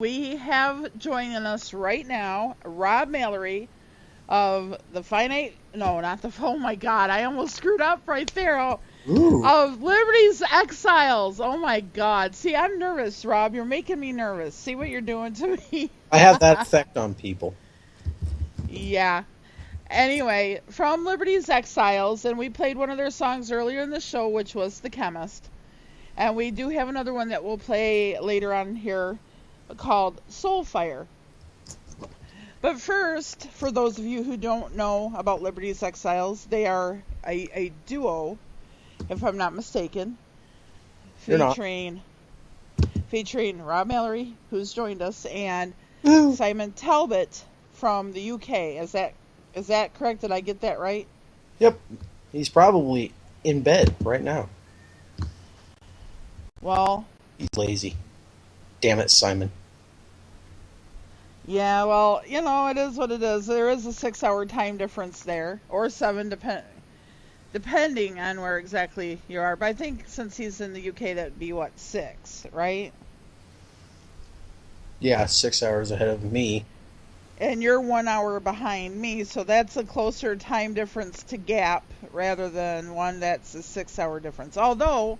We have joining us right now Rob Mallory of the Finite. No, not the. Oh my God, I almost screwed up right there. Oh, Ooh. of Liberty's Exiles. Oh my God. See, I'm nervous, Rob. You're making me nervous. See what you're doing to me? I have that effect on people. Yeah. Anyway, from Liberty's Exiles, and we played one of their songs earlier in the show, which was The Chemist. And we do have another one that we'll play later on here called Soulfire. But first, for those of you who don't know about Liberty's Exiles, they are a duo, if I'm not mistaken, You're not. featuring Rob Mallory, who's joined us, and Ooh. Simon Talbot from the UK. Is that correct? Did I get that right? Yep. He's probably in bed right now. Well, He's lazy. Damn it, Simon. yeah, well, it is what it is. There is a 6-hour time difference there, or 7, depending on where exactly you are. But I think since he's in the UK, that'd be, 6, right? Yeah, 6 hours ahead of me. And you're 1 hour behind me, so that's a closer time difference to gap rather than one that's a 6-hour difference. Although,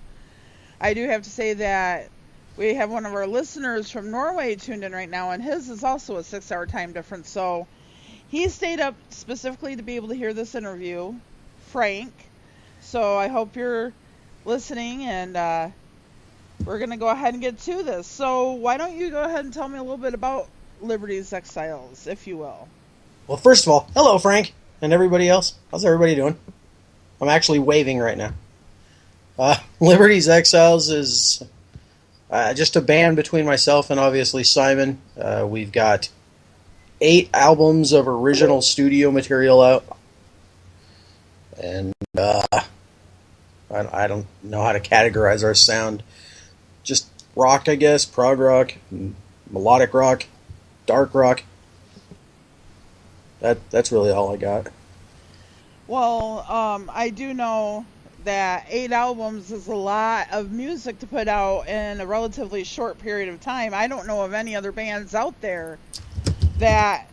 I do have to say that we have one of our listeners from Norway tuned in right now, and his is also a 6-hour time difference. So he stayed up specifically to be able to hear this interview, Frank. So I hope you're listening, and we're going to go ahead and get to this. So why don't you go ahead and tell me a little bit about Liberty's Exiles, if you will. Well, first of all, hello, Frank, and everybody else. How's everybody doing? I'm actually waving right now. Liberty's Exiles is just a band between myself and obviously Simon. We've got 8 albums of original studio material out. And I don't know how to categorize our sound. Just rock, I guess, prog rock, melodic rock, dark rock. That's really all I got. Well, I do know that 8 albums is a lot of music to put out in a relatively short period of time. I don't know of any other bands out there that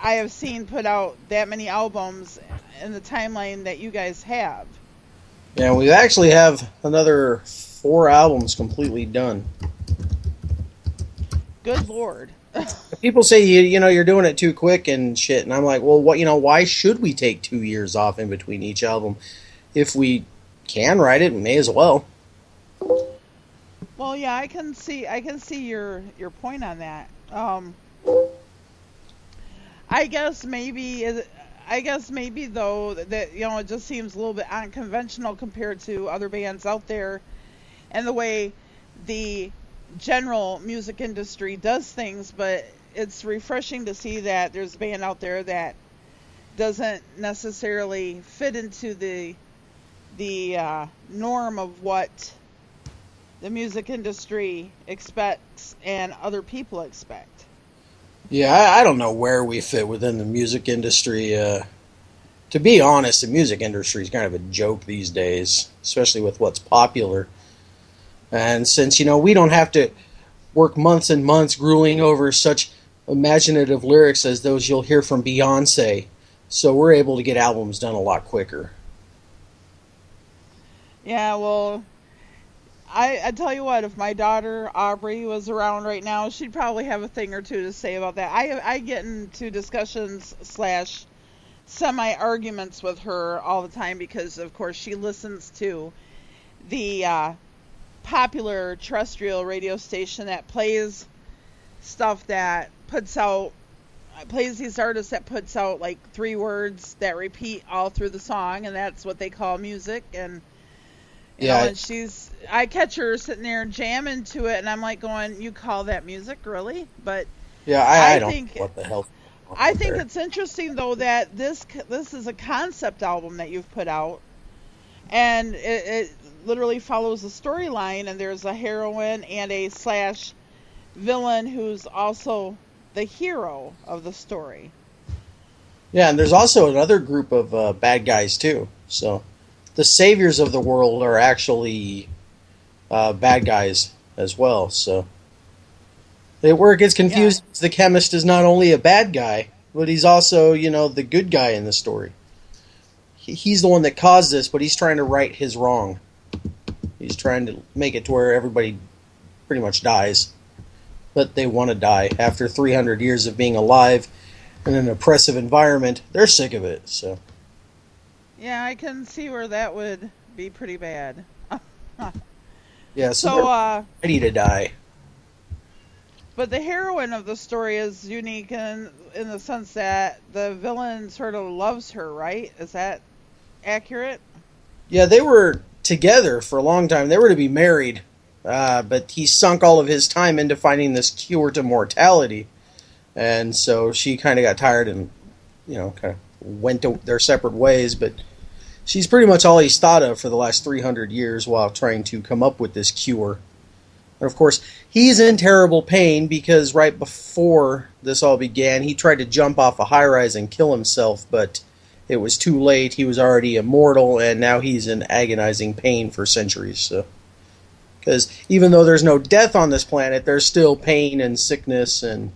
I have seen put out that many albums in the timeline that you guys have. Yeah, we actually have another 4 albums completely done. Good Lord. People say you're doing it too quick and shit, and I'm like, well, why should we take 2 years off in between each album? If we can write it, we may as well. Well, yeah, I can see your point on that. I guess maybe though that it just seems a little bit unconventional compared to other bands out there, and the way the general music industry does things. But it's refreshing to see that there's a band out there that doesn't necessarily fit into the norm of what the music industry expects and other people expect. Yeah, I don't know where we fit within the music industry. To be honest, the music industry is kind of a joke these days, especially with what's popular. And since, we don't have to work months and months grueling over such imaginative lyrics as those you'll hear from Beyonce, so we're able to get albums done a lot quicker. Yeah, well, I tell you what, if my daughter Aubrey was around right now, she'd probably have a thing or two to say about that. I get into discussions / semi-arguments with her all the time because, of course, she listens to the popular terrestrial radio station that plays stuff that plays these artists that puts out like 3 words that repeat all through the song, and that's what they call music. And and I catch her sitting there jamming to it, and I'm like going, you call that music, really? But yeah, I don't know what the hell. I think it's interesting though that this is a concept album that you've put out, and it literally follows a storyline, and there's a heroine and a / villain who's also the hero of the story. Yeah, and there's also another group of bad guys too. So the saviors of the world are actually bad guys as well. So Where it gets Yeah. confused is the chemist is not only a bad guy, but he's also, the good guy in the story. He's the one that caused this, but he's trying to right his wrong. He's trying to make it to where everybody pretty much dies. But they want to die. After 300 years of being alive in an oppressive environment, they're sick of it. So Yeah, I can see where that would be pretty bad. yeah, so So, they're ready to die. but the heroine of the story is unique in the sense that the villain sort of loves her, right? Is that accurate? Yeah, they were together for a long time. They were to be married, but he sunk all of his time into finding this cure to mortality. And so she kind of got tired and, kind of went to their separate ways. But she's pretty much all he's thought of for the last 300 years while trying to come up with this cure. And of course, he's in terrible pain because right before this all began, he tried to jump off a high-rise and kill himself, but it was too late. He was already immortal, and now he's in agonizing pain for centuries. So, because even though there's no death on this planet, there's still pain and sickness and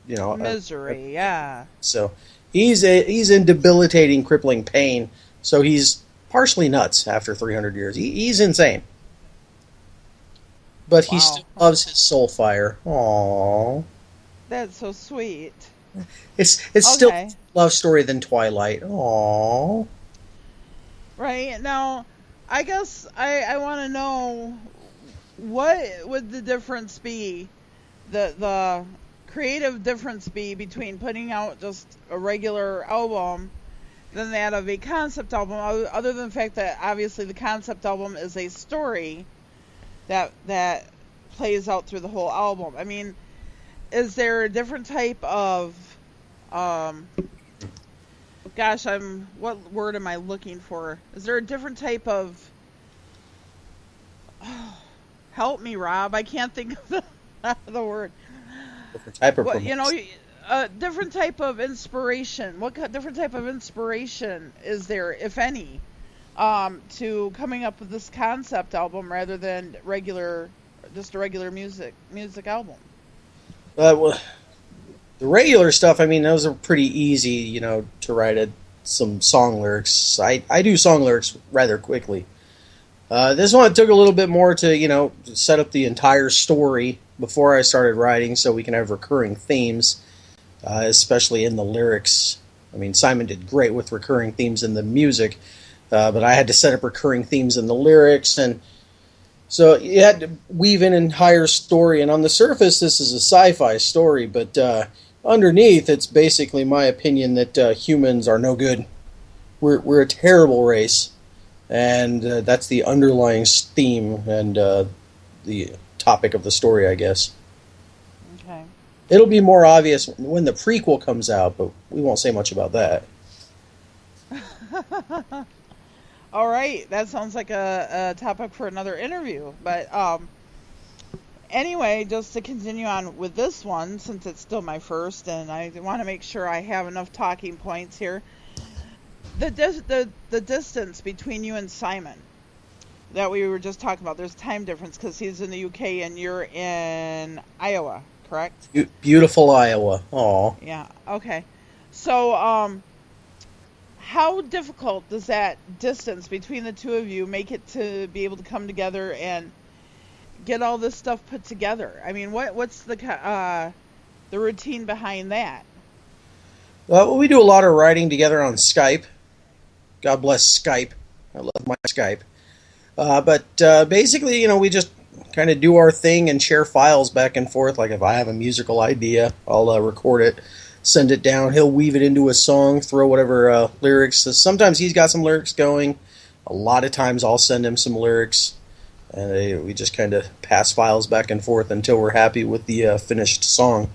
Misery, yeah. So he's in debilitating, crippling pain. So he's partially nuts after 300 years. He's insane. But he still loves his soul fire. Aww. That's so sweet. It's still a love story than Twilight. Aww. Right. Now, I guess I want to know, what would the difference be, the creative difference be between putting out just a regular album than that of a concept album, other than the fact that obviously the concept album is a story that plays out through the whole album. I mean, is there a different type of what word am I looking for? Is there a different type of help me, Rob, I can't think of the word. Different type of different type of inspiration. What different type of inspiration is there, if any, to coming up with this concept album rather than just a regular music album? Well, the regular stuff, I mean, those are pretty easy, to write some song lyrics. I do song lyrics rather quickly. This one took a little bit more to, set up the entire story before I started writing so we can have recurring themes, especially in the lyrics. I mean, Simon did great with recurring themes in the music, but I had to set up recurring themes in the lyrics, and so you had to weave in an entire story. And on the surface, this is a sci-fi story, but underneath, it's basically my opinion that humans are no good. We're a terrible race, and that's the underlying theme and the topic of the story, I guess. Okay. It'll be more obvious when the prequel comes out, but we won't say much about that. All right, that sounds like a topic for another interview. But anyway, just to continue on with this one, since it's still my first, and I want to make sure I have enough talking points here. The distance between you and Simon that we were just talking about, there's time difference because he's in the UK and you're in Iowa, correct? Beautiful Iowa. Aw. Yeah, okay. So, how difficult does that distance between the two of you make it to be able to come together and get all this stuff put together? I mean, what's the routine behind that? Well, we do a lot of writing together on Skype. God bless Skype. I love my Skype. But basically, we just kind of do our thing and share files back and forth. Like if I have a musical idea, I'll record it, send it down. He'll weave it into a song, throw whatever lyrics. So sometimes he's got some lyrics going. A lot of times I'll send him some lyrics. And we just kind of pass files back and forth until we're happy with the finished song.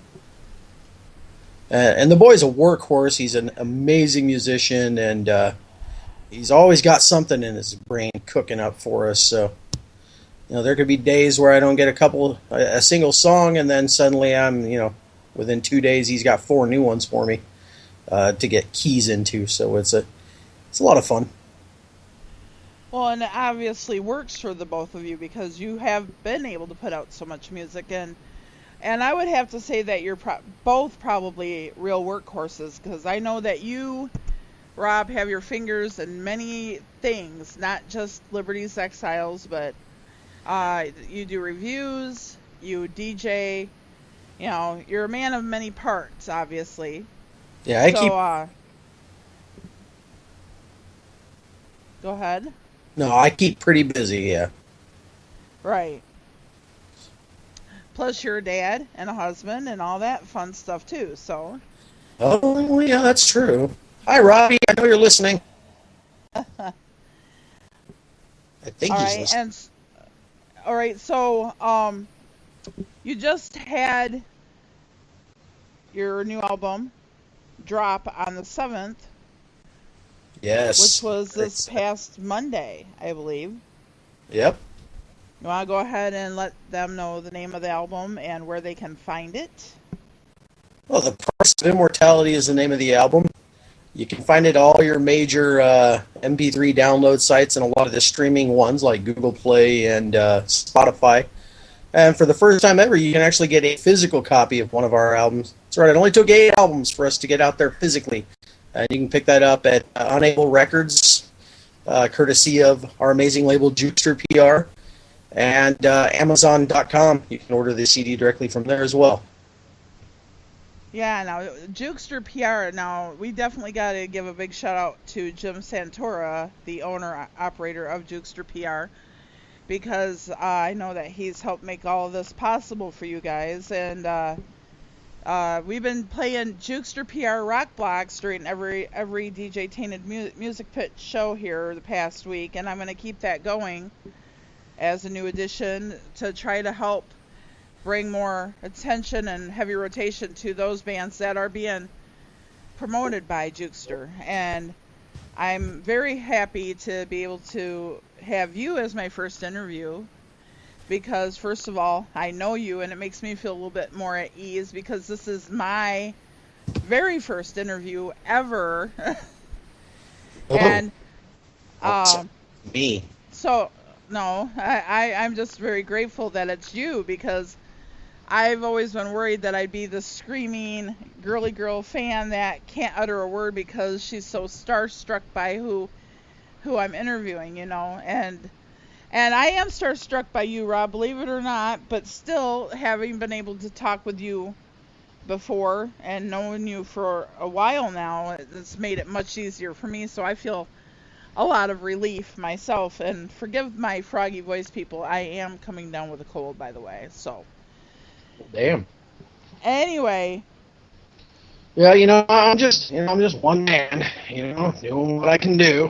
And the boy's a workhorse. He's an amazing musician, and he's always got something in his brain cooking up for us. So, there could be days where I don't get a single song, and then suddenly I'm, within 2 days he's got 4 new ones for me to get keys into. So it's a lot of fun. Well, and it obviously works for the both of you because you have been able to put out so much music, and And I would have to say that you're both probably real workhorses, because I know that you, Rob, have your fingers in many things, not just Liberty's Exiles, but you do reviews, you DJ, you know, you're a man of many parts, obviously. Yeah, Go ahead. No, I keep pretty busy, yeah. Right. Plus you're a dad and a husband and all that fun stuff too, so. Oh, yeah, that's true. Hi, Robbie. I know you're listening. I think he's listening. All right, so you just had your new album drop on the 7th. Yes. Which was this past Monday, I believe. Yep. You want to go ahead and let them know the name of the album and where they can find it? Well, The Price of Immortality is the name of the album. You can find it all your major MP3 download sites and a lot of the streaming ones like Google Play and Spotify. And for the first time ever, you can actually get a physical copy of one of our albums. That's right, it only took 8 albums for us to get out there physically. And you can pick that up at Unable Records, courtesy of our amazing label Jukester PR, and Amazon.com. You can order the CD directly from there as well. Yeah, now, Jukester PR, now, we definitely got to give a big shout out to Jim Santora, the owner-operator of Jukester PR, because I know that he's helped make all of this possible for you guys, and we've been playing Jukester PR rock blocks during every DJ Tainted Music Pit show here the past week, and I'm going to keep that going as a new addition to try to help bring more attention and heavy rotation to those bands that are being promoted by Jukester. And I'm very happy to be able to have you as my first interview, because first of all, I know you and it makes me feel a little bit more at ease, because this is my very first interview ever. And me. So no, I'm just very grateful that it's you, because I've always been worried that I'd be the screaming girly girl fan that can't utter a word because she's so starstruck by who I'm interviewing, you know. And I am starstruck by you, Rob, believe it or not, but still, having been able to talk with you before and knowing you for a while now, it's made it much easier for me, so I feel a lot of relief myself. And forgive my froggy voice, people. I am coming down with a cold, by the way, so. Damn. Anyway. Yeah, I'm just one man, doing what I can do.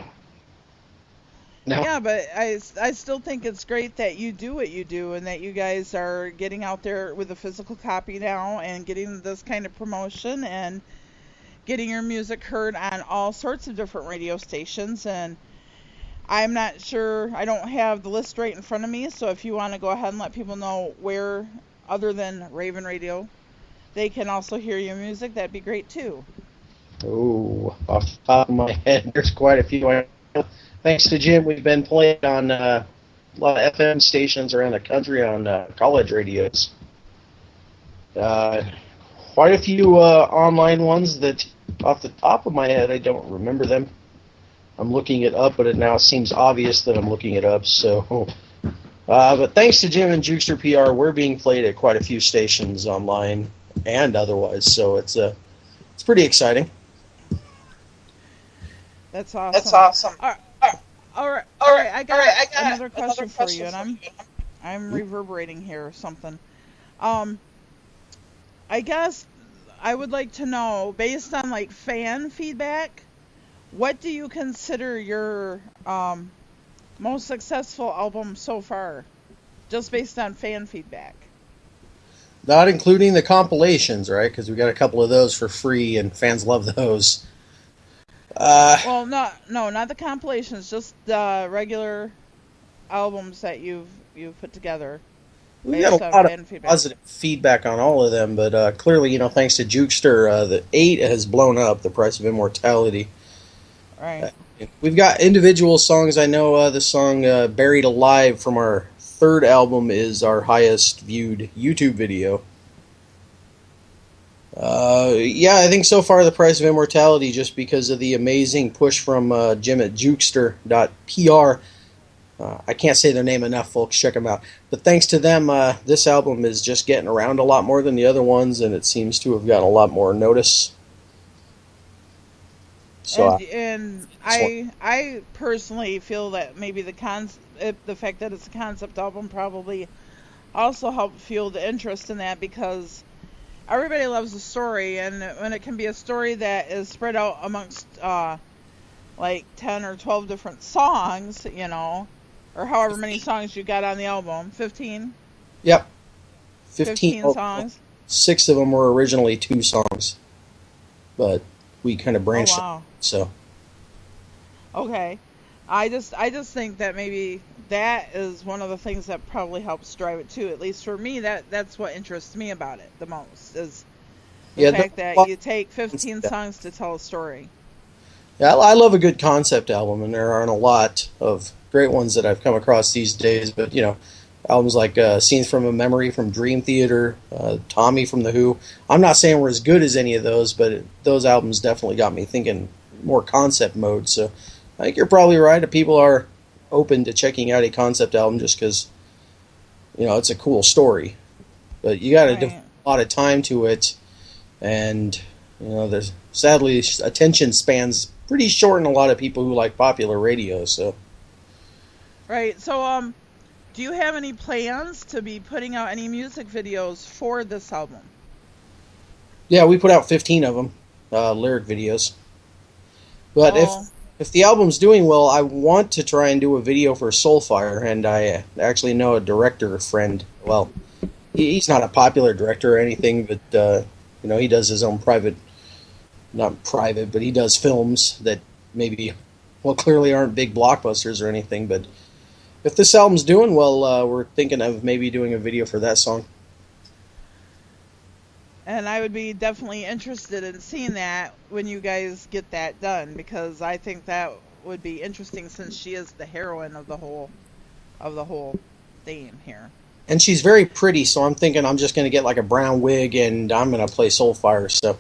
No. Yeah, but I still think it's great that you do what you do, and that you guys are getting out there with a physical copy now and getting this kind of promotion and getting your music heard on all sorts of different radio stations. And I'm not sure, I don't have the list right in front of me, so if you want to go ahead and let people know where, other than RavenRadio, they can also hear your music, that'd be great too. Oh, off the top of my head, there's quite a few. Thanks to Jim, we've been playing on a lot of FM stations around the country on college radios. Quite a few online ones that, off the top of my head, I don't remember them. I'm looking it up, but it now seems obvious that I'm looking it up, so... but thanks to Jim and Jukester PR, we're being played at quite a few stations online and otherwise, so it's pretty exciting. That's awesome. All right. I got another question for you, and I'm reverberating here or something. I guess I would like to know, based on like fan feedback, what do you consider your most successful album so far, just based on fan feedback? Not including the compilations, right? Because we got a couple of those for free, and fans love those. Well, not the compilations, just the regular albums that you've put together. We got a lot of positive feedback on all of them, but clearly, thanks to Jukester, the 8 has blown up, The Price of Immortality. Right. We've got individual songs. I know the song Buried Alive from our 3rd album is our highest viewed YouTube video. Yeah, I think so far the Price of Immortality, just because of the amazing push from Jim at Jukester.pr. I can't say their name enough, folks. Check them out. But thanks to them, this album is just getting around a lot more than the other ones, and it seems to have gotten a lot more notice. So, And I personally feel that maybe the fact that it's a concept album probably also helped fuel the interest in that, because everybody loves a story, and when it can be a story that is spread out amongst like 10 or 12 different songs, or however many songs you got on the album, 15? yep, 15 15. songs. 6 of them were originally 2 songs, but we kind of Oh branched wow. so. Okay. I just think that maybe that is one of the things that probably helps drive it too. At least for me, that's what interests me about it the most, is the fact that you take 15 songs to tell a story. Yeah, I love a good concept album, and there aren't a lot of great ones that I've come across these days. But albums like "Scenes from a Memory" from Dream Theater, "Tommy" from The Who. I'm not saying we're as good as any of those, but those albums definitely got me thinking more concept mode. So I think you're probably right. If people are open to checking out a concept album just because it's a cool story, but you got to devote a lot of time to it, and there's sadly attention spans pretty short in a lot of people who like popular radio. So right. So do you have any plans to be putting out any music videos for this album? Yeah, we put out 15 of them, lyric videos. But if the album's doing well, I want to try and do a video for Soulfire, and I actually know a director friend. Well, he's not a popular director or anything, but he does his own not private, but he does films that maybe, clearly aren't big blockbusters or anything. But if this album's doing well, we're thinking of maybe doing a video for that song. And I would be definitely interested in seeing that when you guys get that done, because I think that would be interesting, since she is the heroine of the whole theme here. And she's very pretty, so I'm thinking I'm just going to get like a brown wig and I'm going to play Soulfire. So,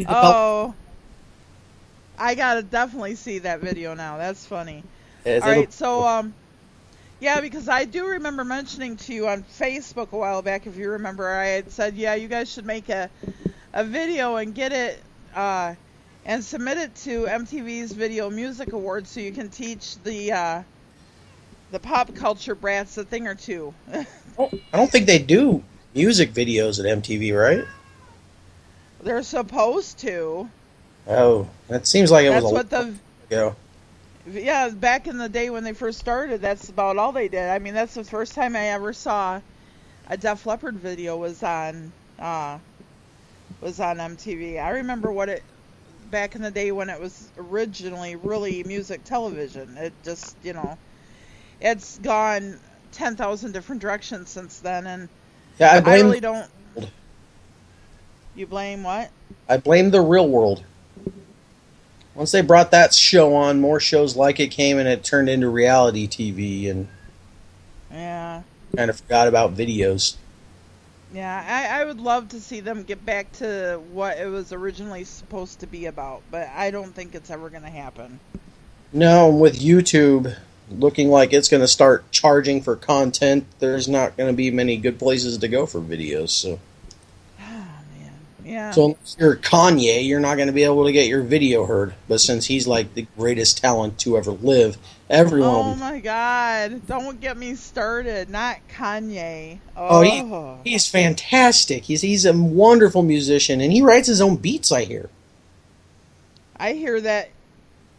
oh, I gotta definitely see that video now. That's funny. All right, so yeah, because I do remember mentioning to you on Facebook a while back, if you remember, I had said, yeah, you guys should make a video and get it and submit it to MTV's Video Music Awards, so you can teach the pop culture brats a thing or two. I don't think they do music videos at MTV, right? They're supposed to. Oh, that seems like it was a long time ago. Yeah, back in the day when they first started, that's about all they did. I mean, that's the first time I ever saw a Def Leppard video was on MTV. I remember back in the day when it was originally really music television. It just, it's gone 10,000 different directions since then, and yeah, I really don't. You blame what? I blame the real world. Once they brought that show on, more shows like it came, and it turned into reality TV, and yeah, kind of forgot about videos. Yeah, I would love to see them get back to what it was originally supposed to be about, but I don't think it's ever going to happen. No, with YouTube looking like it's going to start charging for content, there's not going to be many good places to go for videos. So, yeah. So unless you're Kanye, you're not going to be able to get your video heard. But since he's like the greatest talent to ever live, everyone. Oh my God! Don't get me started. Not Kanye. He's fantastic. He's a wonderful musician, and he writes his own beats. I hear. I hear that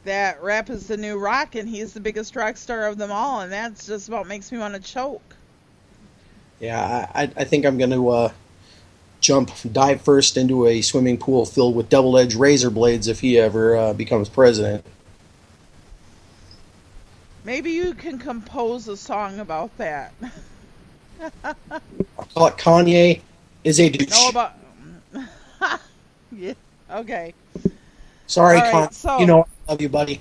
rap is the new rock, and he's the biggest rock star of them all, and that's just about makes me want to choke. Yeah, I think I'm going to dive first into a swimming pool filled with double-edged razor blades if he ever becomes president. Maybe you can compose a song about that. I'll call it Kanye is a douche. No, about... yeah, okay. Sorry, right, Kanye. So... You know I love you, buddy.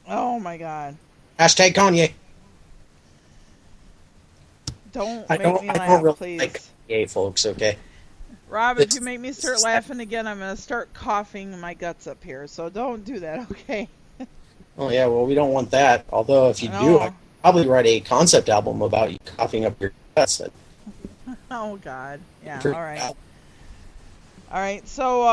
Oh, my God. Hashtag Kanye. Don't make me laugh, please. Hey, folks, okay? Rob, if you This, make me this start is, laughing again, I'm going to start coughing my guts up here. So don't do that, okay? oh, yeah, well, we don't want that. Although, if you do, I could No. probably write a concept album about you coughing up your guts. That'd Oh, God. be Yeah, pretty all right. bad. All right, so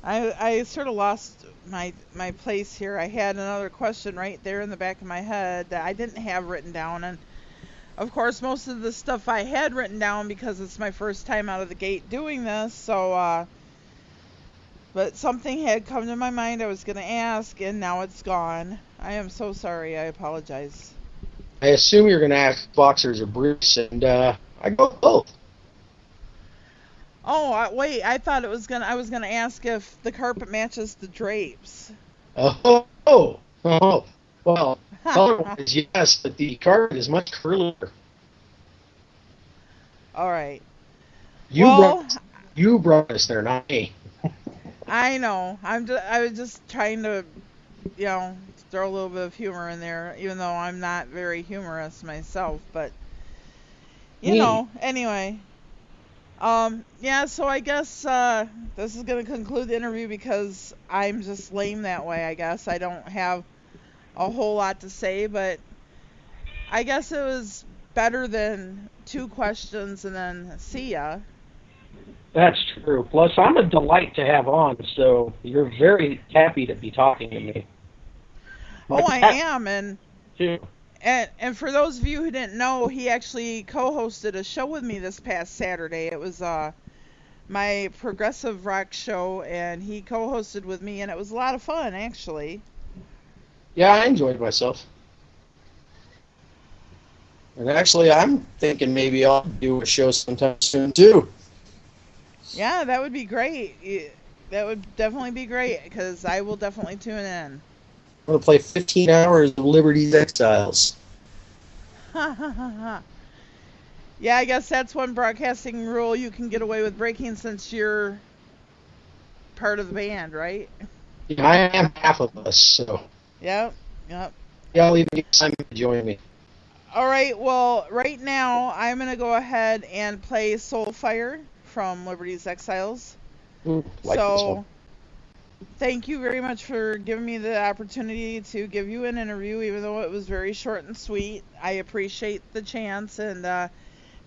I sort of lost my place here. I had another question right there in the back of my head that I didn't have written down, and of course most of the stuff I had written down because it's my first time out of the gate doing this. So but something had come to my mind I was going to ask, and now it's gone. I am so sorry. I apologize. I assume you're going to ask boxers or briefs, and I go with both. Oh, wait, I was gonna ask if the carpet matches the drapes. Oh. Well, color-wise, yes, but the carpet is much curlier. All right. You Well, brought, you brought us there, not me. I know. I was just trying to, you know, throw a little bit of humor in there, even though I'm not very humorous myself. But Me. anyway. Yeah. So I guess this is gonna conclude the interview because I'm just lame that way. I guess I don't have a whole lot to say, but I guess it was better than two questions and then see ya. That's true. Plus, I'm a delight to have on, so you're very happy to be talking to me. My Oh, I cat, am, and too. and for those of you who didn't know, he actually co-hosted a show with me this past Saturday. It was my progressive rock show, and he co-hosted with me, and it was a lot of fun actually. Yeah, I enjoyed myself. And actually, I'm thinking maybe I'll do a show sometime soon, too. Yeah, that would be great. That would definitely be great because I will definitely tune in. I'm going to play 15 hours of Liberty's Exiles. Yeah, I guess that's one broadcasting rule you can get away with breaking since you're part of the band, right? Yeah, I am half of us, so Yep, yep. yeah, I'll even get Simon to join me. All right, well, right now I'm going to go ahead and play Soulfire from Liberty's Exiles. Ooh, like this one. So, thank you very much for giving me the opportunity to give you an interview, even though it was very short and sweet. I appreciate the chance, and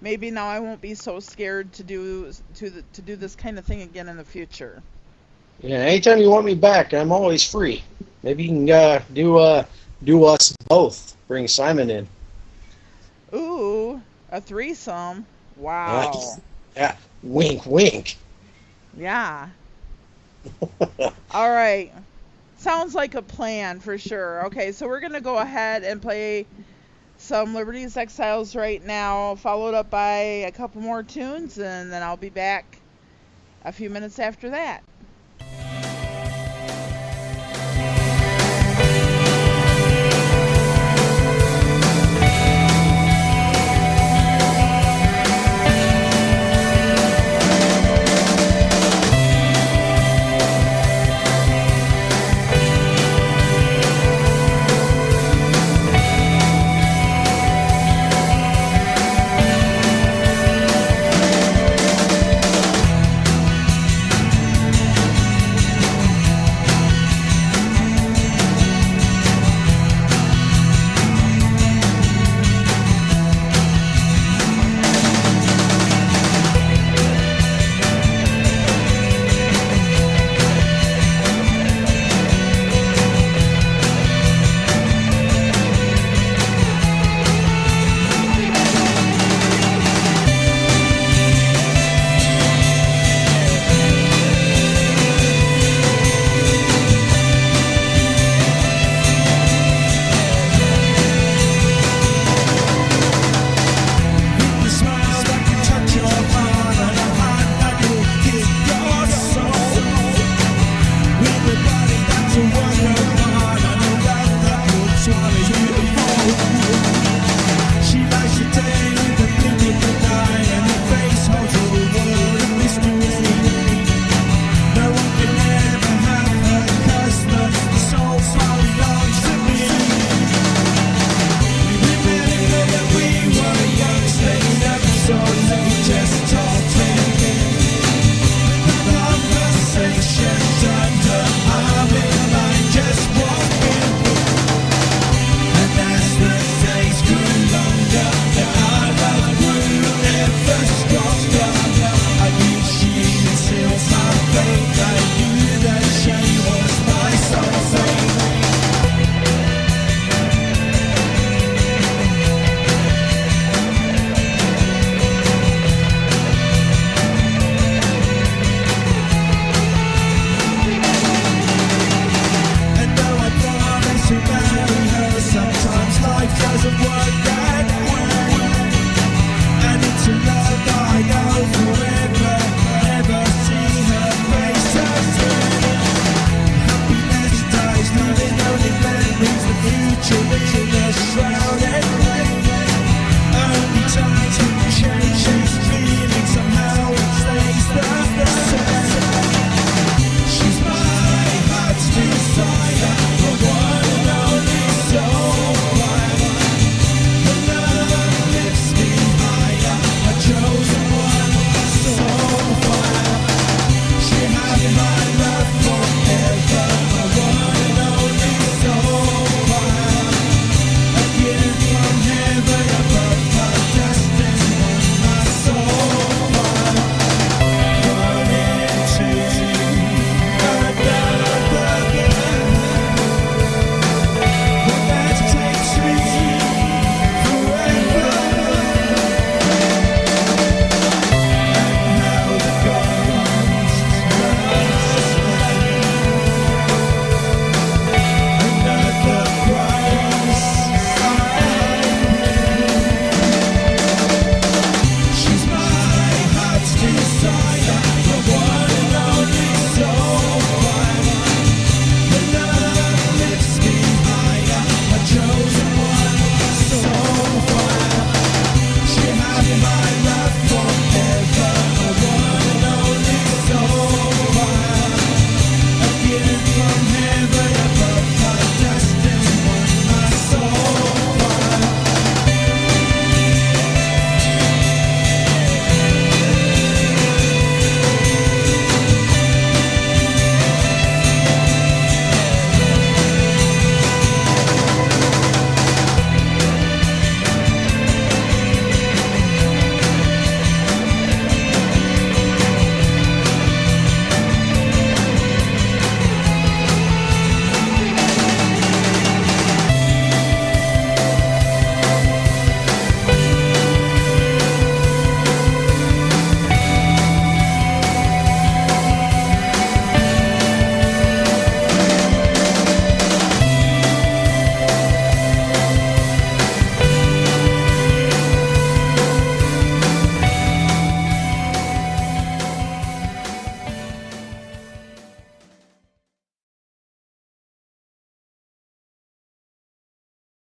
maybe now I won't be so scared to do this kind of thing again in the future. Yeah, anytime you want me back, I'm always free. Maybe you can do us both. Bring Simon in. Ooh, a threesome. Uh, Wow. yeah, wink, wink. Yeah. All right. Sounds like a plan for sure. Okay, so we're going to go ahead and play some Liberty's Exiles right now, followed up by a couple more tunes, and then I'll be back a few minutes after that.